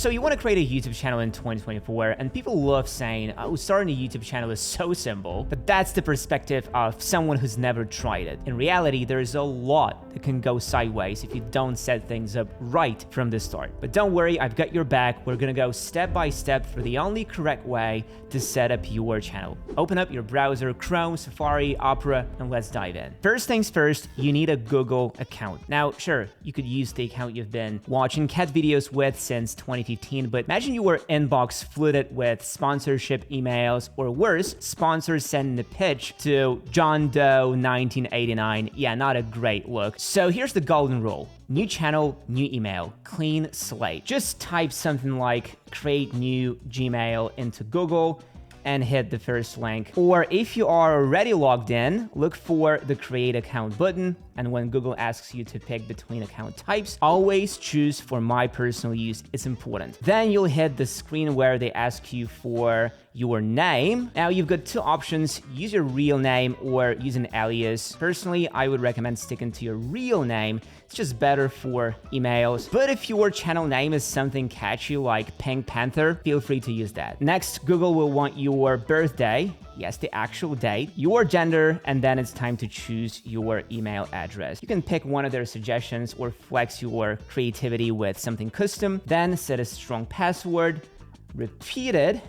So you want to create a YouTube channel in 2024, and people love saying, oh, starting a YouTube channel is so simple, but that's the perspective of someone who's never tried it. In reality, there's a lot that can go sideways if you don't set things up right from the start. But don't worry, I've got your back. We're gonna go step by step through the only correct way to set up your channel. Open up your browser, Chrome, Safari, Opera, and let's dive in. First things first, you need a Google account. Now, sure, you could use the account you've been watching cat videos with since 2015, but imagine your inbox flooded with sponsorship emails, or worse, sponsors sending a pitch to John Doe 1989. Yeah, not a great look. So here's the golden rule. New channel, new email, clean slate. Just type something like create new Gmail into Google and hit the first link. Or if you are already logged in, look for the create account button. And when Google asks you to pick between account types, always choose for my personal use. It's important. Then you'll hit the screen where they ask you for your name. Now you've got two options, use your real name or use an alias. Personally, I would recommend sticking to your real name. It's just better for emails. But if your channel name is something catchy like Pink Panther, feel free to use that. Next, Google will want your birthday. Yes, the actual date, your gender, and then it's time to choose your email address. You can pick one of their suggestions or flex your creativity with something custom. Then set a strong password, repeat it,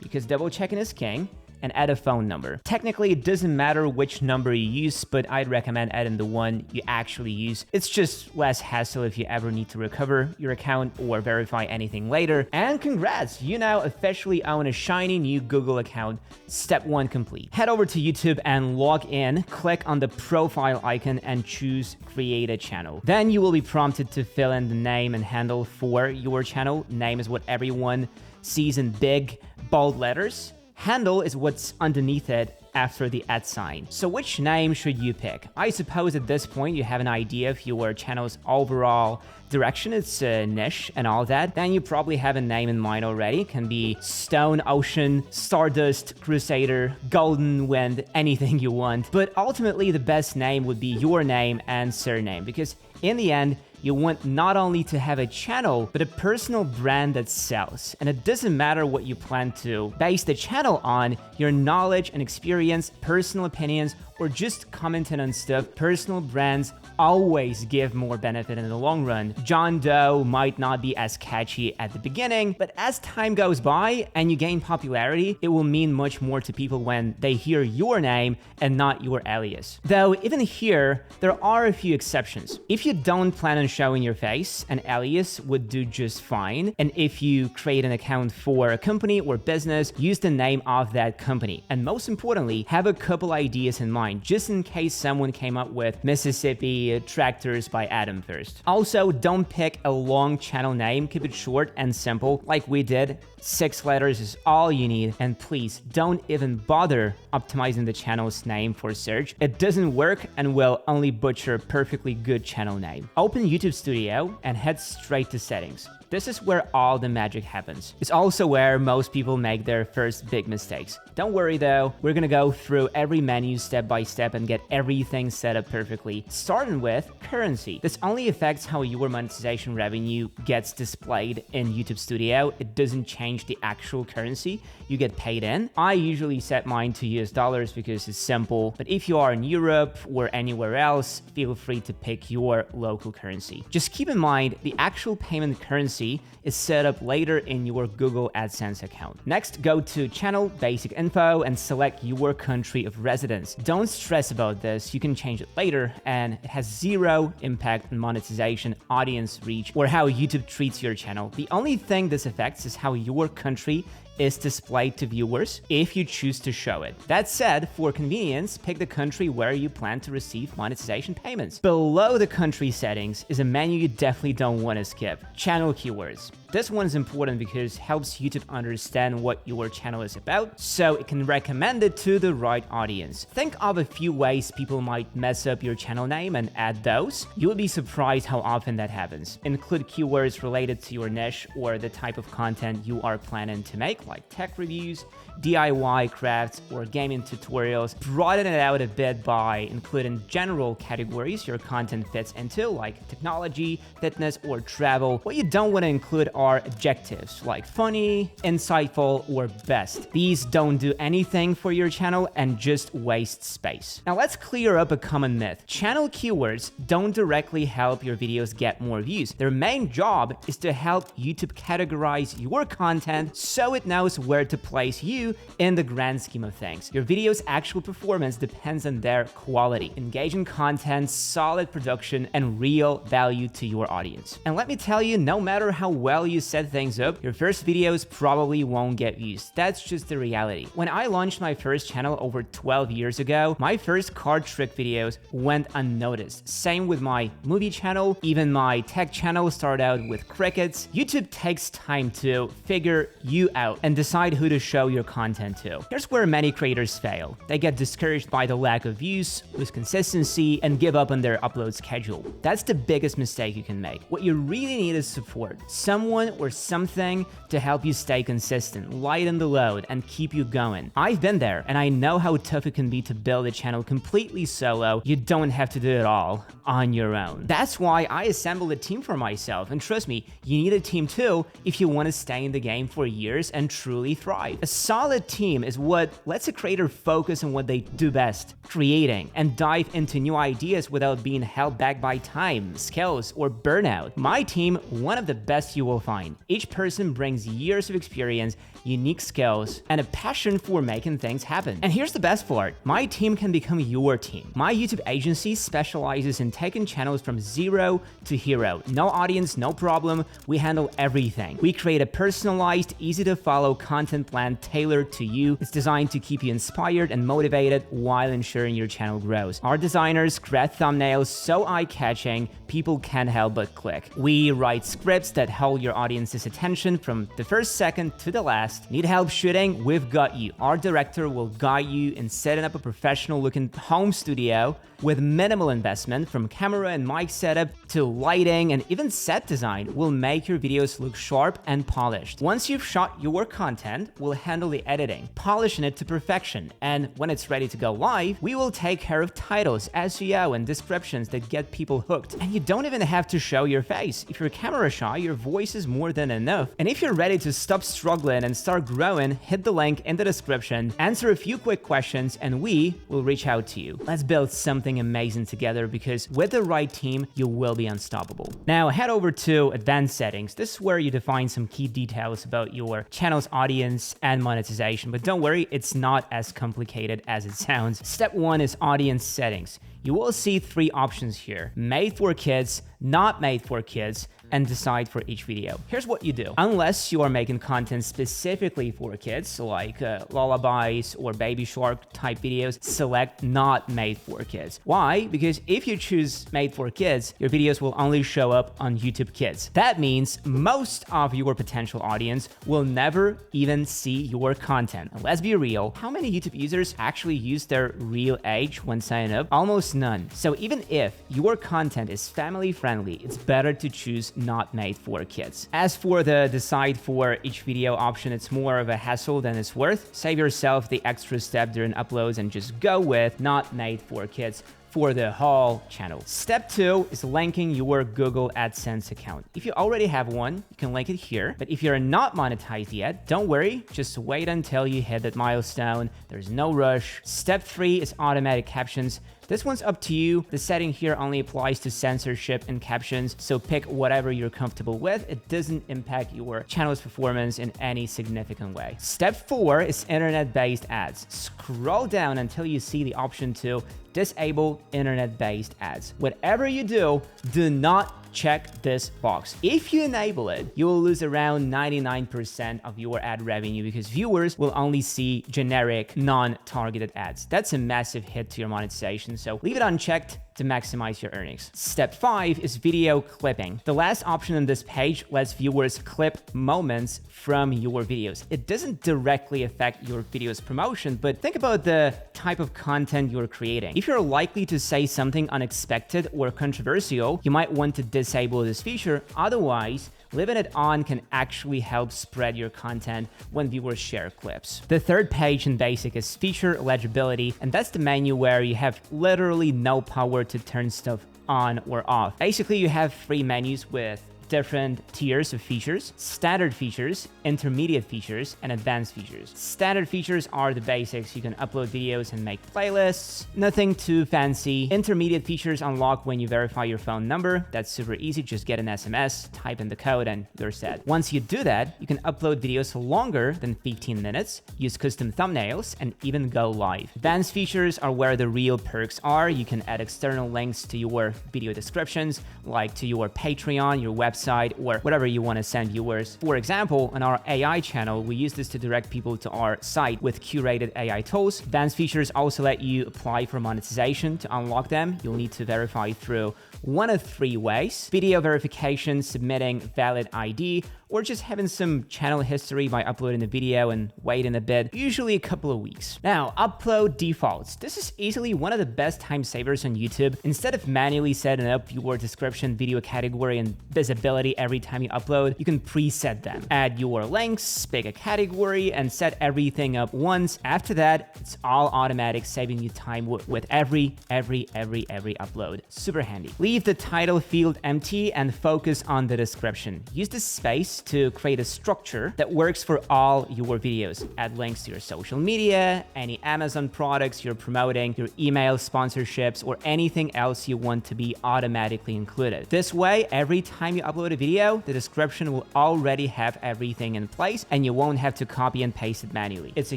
because double checking is king, and add a phone number. Technically, it doesn't matter which number you use, but I'd recommend adding the one you actually use. It's just less hassle if you ever need to recover your account or verify anything later. And congrats, you now officially own a shiny new Google account. Step 1 complete. Head over to YouTube and log in, click on the profile icon and choose create a channel. Then you will be prompted to fill in the name and handle for your channel. Name is what everyone sees in big, bold letters. Handle is what's underneath it after the @sign. So which name should you pick? I suppose at this point you have an idea of your channel's overall direction, its niche and all that. Then you probably have a name in mind already. It can be Stone Ocean, Stardust, Crusader, Golden Wind, anything you want. But ultimately the best name would be your name and surname, because in the end, you want not only to have a channel, but a personal brand that sells. And it doesn't matter what you plan to base the channel on, your knowledge and experience, personal opinions, or just commenting on stuff. Personal brands always give more benefit in the long run. John Doe might not be as catchy at the beginning, but as time goes by and you gain popularity, it will mean much more to people when they hear your name and not your alias. Though even here, there are a few exceptions. If you don't plan on showing your face, an alias would do just fine. And if you create an account for a company or business, use the name of that company. And most importantly, have a couple ideas in mind, just in case someone came up with Mississippi Tractors by Adam first. Also, don't pick a long channel name. Keep it short and simple, like we did. 6 letters is all you need. And please, don't even bother optimizing the channel's name for search. It doesn't work and will only butcher a perfectly good channel name. Open YouTube Studio and head straight to settings. This is where all the magic happens. It's also where most people make their first big mistakes. Don't worry though, we're gonna go through every menu step by step and get everything set up perfectly. Starting with currency. This only affects how your monetization revenue gets displayed in YouTube Studio. It doesn't change the actual currency you get paid in. I usually set mine to US dollars because it's simple, but if you are in Europe or anywhere else, feel free to pick your local currency. Just keep in mind, the actual payment currency is set up later in your Google AdSense account. Next, go to Channel Basic Info and select your country of residence. Don't stress about this, you can change it later, and it has zero impact on monetization, audience reach, or how YouTube treats your channel. The only thing this affects is how your country is displayed to viewers if you choose to show it. That said, for convenience, pick the country where you plan to receive monetization payments. Below the country settings is a menu you definitely don't want to skip. Channel keywords. This one is important because it helps YouTube understand what your channel is about, so it can recommend it to the right audience. Think of a few ways people might mess up your channel name and add those. You will be surprised how often that happens. Include keywords related to your niche or the type of content you are planning to make, like tech reviews, DIY crafts, or gaming tutorials. Broaden it out a bit by including general categories your content fits into, like technology, fitness, or travel. What you don't want to include are adjectives like funny, insightful, or best. These don't do anything for your channel and just waste space. Now let's clear up a common myth. Channel keywords don't directly help your videos get more views. Their main job is to help YouTube categorize your content so it knows where to place you in the grand scheme of things. Your video's actual performance depends on their quality, engaging content, solid production, and real value to your audience. And let me tell you, no matter how well you set things up, your first videos probably won't get views. That's just the reality. When I launched my first channel over 12 years ago, my first card trick videos went unnoticed. Same with my movie channel, even my tech channel started out with crickets. YouTube takes time to figure you out and decide who to show your content to. Here's where many creators fail. They get discouraged by the lack of views, lose consistency, and give up on their upload schedule. That's the biggest mistake you can make. What you really need is support. Someone or something to help you stay consistent, lighten the load, and keep you going. I've been there, and I know how tough it can be to build a channel completely solo. You don't have to do it all on your own. That's why I assembled a team for myself, and trust me, you need a team too if you want to stay in the game for years and truly thrive. A solid team is what lets a creator focus on what they do best, creating, and dive into new ideas without being held back by time, skills, or burnout. My team, one of the best you will find. Each person brings years of experience, unique skills, and a passion for making things happen. And here's the best part. My team can become your team. My YouTube agency specializes in taking channels from zero to hero. No audience, no problem. We handle everything. We create a personalized, easy-to-follow content plan tailored to you. It's designed to keep you inspired and motivated while ensuring your channel grows. Our designers create thumbnails so eye-catching, people can't help but click. We write scripts that hold your audience's attention from the first second to the last. Need help shooting? We've got you. Our director will guide you in setting up a professional-looking home studio with minimal investment, from camera and mic setup to lighting and even set design. Will make your videos look sharp and polished. Once you've shot your content, we'll handle the editing, polishing it to perfection, and when it's ready to go live, we will take care of titles, SEO, and descriptions that get people hooked. And you don't even have to show your face. If you're camera shy, your voice is more than enough. And if you're ready to stop struggling and start growing, hit the link in the description, answer a few quick questions, and we will reach out to you. Let's build something amazing together, because with the right team, you will be unstoppable. Now head over to advanced settings. This is where you define some key details about your channel's audience and monetization, but don't worry, it's not as complicated as it sounds. Step 1 is audience settings. You will see 3 options here: made for kids, not made for kids, and decide for each video. Here's what you do. Unless you are making content specifically for kids, like lullabies or baby shark type videos, select not made for kids. Why? Because if you choose made for kids, your videos will only show up on YouTube Kids. That means most of your potential audience will never even see your content. And let's be real, how many YouTube users actually use their real age when signing up? Almost none. So even if your content is family friendly, it's better to choose not made for kids. As for the decide for each video option, it's more of a hassle than it's worth. Save yourself the extra step during uploads and just go with not made for kids for the whole channel. Step 2 is linking your Google AdSense account. If you already have one, you can link it here. But if you're not monetized yet, don't worry, just wait until you hit that milestone. There's no rush. Step 3 is automatic captions. This one's up to you. The setting here only applies to censorship and captions, so pick whatever you're comfortable with. It doesn't impact your channel's performance in any significant way. Step 4 is internet-based ads. Scroll down until you see the option to disable internet-based ads. Whatever you do, do not check this box. If you enable it, you will lose around 99% of your ad revenue, because viewers will only see generic, non-targeted ads. That's a massive hit to your monetization, so leave it unchecked to maximize your earnings. Step 5 is video clipping. The last option on this page lets viewers clip moments from your videos. It doesn't directly affect your video's promotion, but think about the type of content you're creating. If you're likely to say something unexpected or controversial, you might want to disable this feature. Otherwise, leaving it on can actually help spread your content when viewers share clips. The third page in basic is feature legibility, and that's the menu where you have literally no power to turn stuff on or off. Basically, you have 3 menus with different tiers of features: standard features, intermediate features, and advanced features. Standard features are the basics. You can upload videos and make playlists. Nothing too fancy. Intermediate features unlock when you verify your phone number. That's super easy. Just get an SMS, type in the code, and you're set. Once you do that, you can upload videos longer than 15 minutes, use custom thumbnails, and even go live. Advanced features are where the real perks are. You can add external links to your video descriptions, like to your Patreon, your website, or whatever you want to send viewers. For example, on our AI channel, we use this to direct people to our site with curated AI tools. Advanced features also let you apply for monetization. To unlock them, you'll need to verify through one of three ways: video verification, submitting valid ID, or just having some channel history by uploading the video and waiting a bit, usually a couple of weeks. Now, upload defaults. This is easily one of the best time savers on YouTube. Instead of manually setting up your description, video category, and visibility every time you upload, you can preset them. Add your links, pick a category, and set everything up once. After that, it's all automatic, saving you time with every upload. Super handy. Leave the title field empty and focus on the description. Use the space to create a structure that works for all your videos. Add links to your social media, any Amazon products you're promoting, your email sponsorships, or anything else you want to be automatically included. This way, every time you upload a video, the description will already have everything in place and you won't have to copy and paste it manually. It's a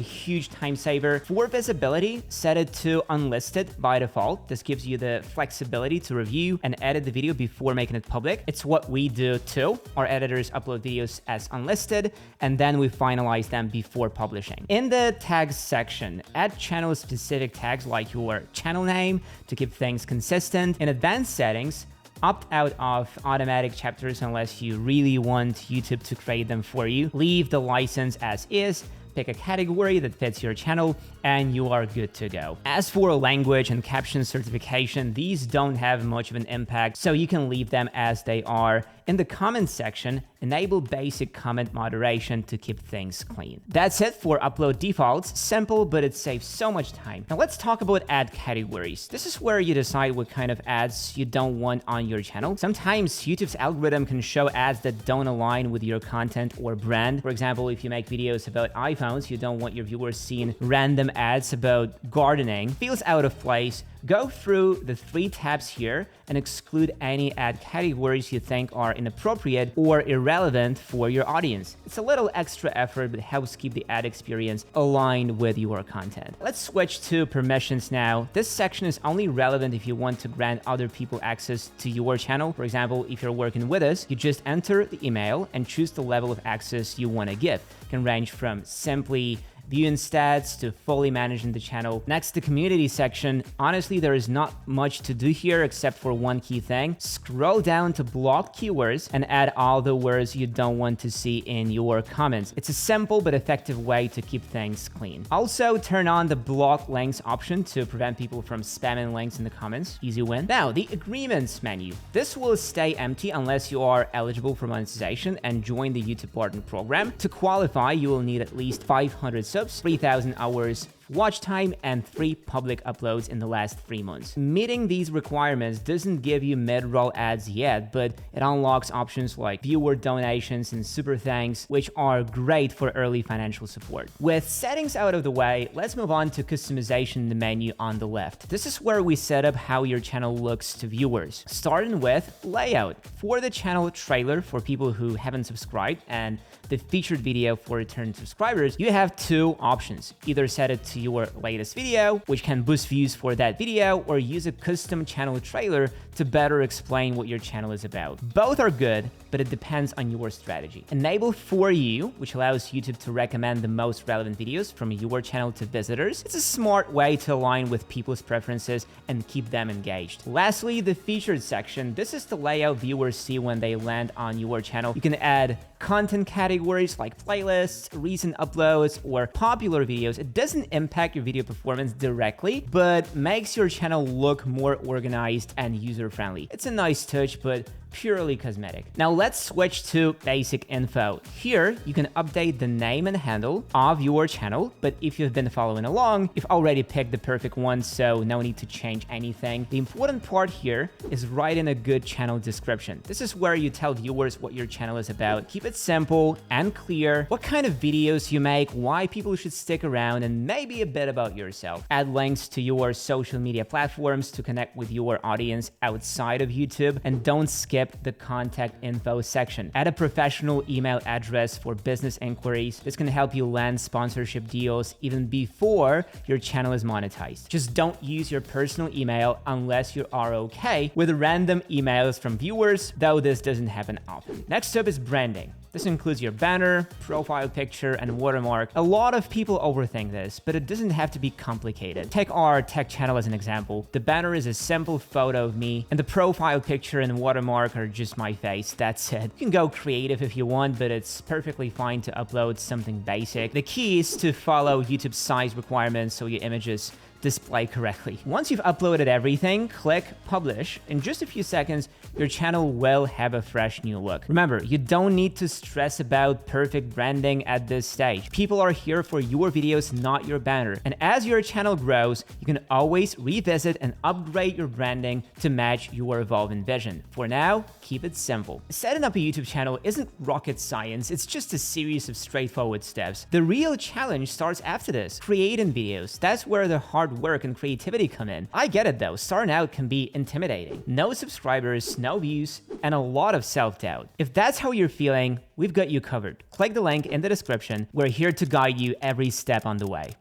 huge time saver. For visibility, set it to unlisted by default. This gives you the flexibility to review and edit the video before making it public. It's what we do too. Our editors upload videos as unlisted, and then we finalize them before publishing. In the tags section, add channel-specific tags like your channel name to keep things consistent. In advanced settings, opt out of automatic chapters unless you really want YouTube to create them for you. Leave the license as is. Pick a category that fits your channel, and you are good to go. As for language and caption certification, these don't have much of an impact, so you can leave them as they are. In the comments section, enable basic comment moderation to keep things clean. That's it for upload defaults. Simple, but it saves so much time. Now let's talk about ad categories. This is where you decide what kind of ads you don't want on your channel. Sometimes YouTube's algorithm can show ads that don't align with your content or brand. For example, if you make videos about iPhones, you don't want your viewers seeing random ads about gardening. Feels out of place. Go through the 3 tabs here and exclude any ad categories you think are inappropriate or irrelevant for your audience. It's a little extra effort, but helps keep the ad experience aligned with your content. Let's switch to permissions now. This section is only relevant if you want to grant other people access to your channel. For example, if you're working with us, you just enter the email and choose the level of access you want to give. It can range from simply viewing stats to fully managing the channel. Next, the community section. Honestly, there is not much to do here except for one key thing. Scroll down to blocked keywords and add all the words you don't want to see in your comments. It's a simple but effective way to keep things clean. Also, turn on the block links option to prevent people from spamming links in the comments. Easy win. Now, the agreements menu. This will stay empty unless you are eligible for monetization and join the YouTube Partner Program. To qualify, you will need at least 500 subs, 3,000 hours watch time, and 3 public uploads in the last 3 months. Meeting these requirements doesn't give you mid-roll ads yet, but it unlocks options like viewer donations and super thanks, which are great for early financial support. With settings out of the way, let's move on to customization in the menu on the left. This is where we set up how your channel looks to viewers. Starting with layout. For the channel trailer for people who haven't subscribed and the featured video for returning subscribers, you have 2 options. Either set it to your latest video, which can boost views for that video, or use a custom channel trailer to better explain what your channel is about. Both are good, but it depends on your strategy. Enable For You, which allows YouTube to recommend the most relevant videos from your channel to visitors. It's a smart way to align with people's preferences and keep them engaged. Lastly, the featured section. This is the layout viewers see when they land on your channel. You can add content categories like playlists, recent uploads, or popular videos. It doesn't impact your video performance directly, but makes your channel look more organized and user-friendly. It's a nice touch, but purely cosmetic. Now let's switch to basic info. Here, you can update the name and handle of your channel, but if you've been following along, you've already picked the perfect one, so no need to change anything. The important part here is writing a good channel description. This is where you tell viewers what your channel is about. Keep it simple and clear, what kind of videos you make, why people should stick around, and maybe a bit about yourself. Add links to your social media platforms to connect with your audience outside of YouTube, and don't skip the contact info section. Add a professional email address for business inquiries. This can help you land sponsorship deals even before your channel is monetized. Just don't use your personal email unless you are okay with random emails from viewers, though this doesn't happen often. Next up is branding. This includes your banner, profile picture, and watermark. A lot of people overthink this, but it doesn't have to be complicated. Take our tech channel as an example. The banner is a simple photo of me, and the profile picture and watermark are just my face. That's it. You can go creative if you want, but it's perfectly fine to upload something basic. The key is to follow YouTube's size requirements so your images display correctly. Once you've uploaded everything, click publish. In just a few seconds, your channel will have a fresh new look. Remember, you don't need to stress about perfect branding at this stage. People are here for your videos, not your banner. And as your channel grows, you can always revisit and upgrade your branding to match your evolving vision. For now, keep it simple. Setting up a YouTube channel isn't rocket science, it's just a series of straightforward steps. The real challenge starts after this, creating videos. That's where the hard work and creativity come in. I get it though, starting out can be intimidating. No subscribers, no views, and a lot of self-doubt. If that's how you're feeling, we've got you covered. Click the link in the description. We're here to guide you every step on the way.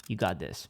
You got this.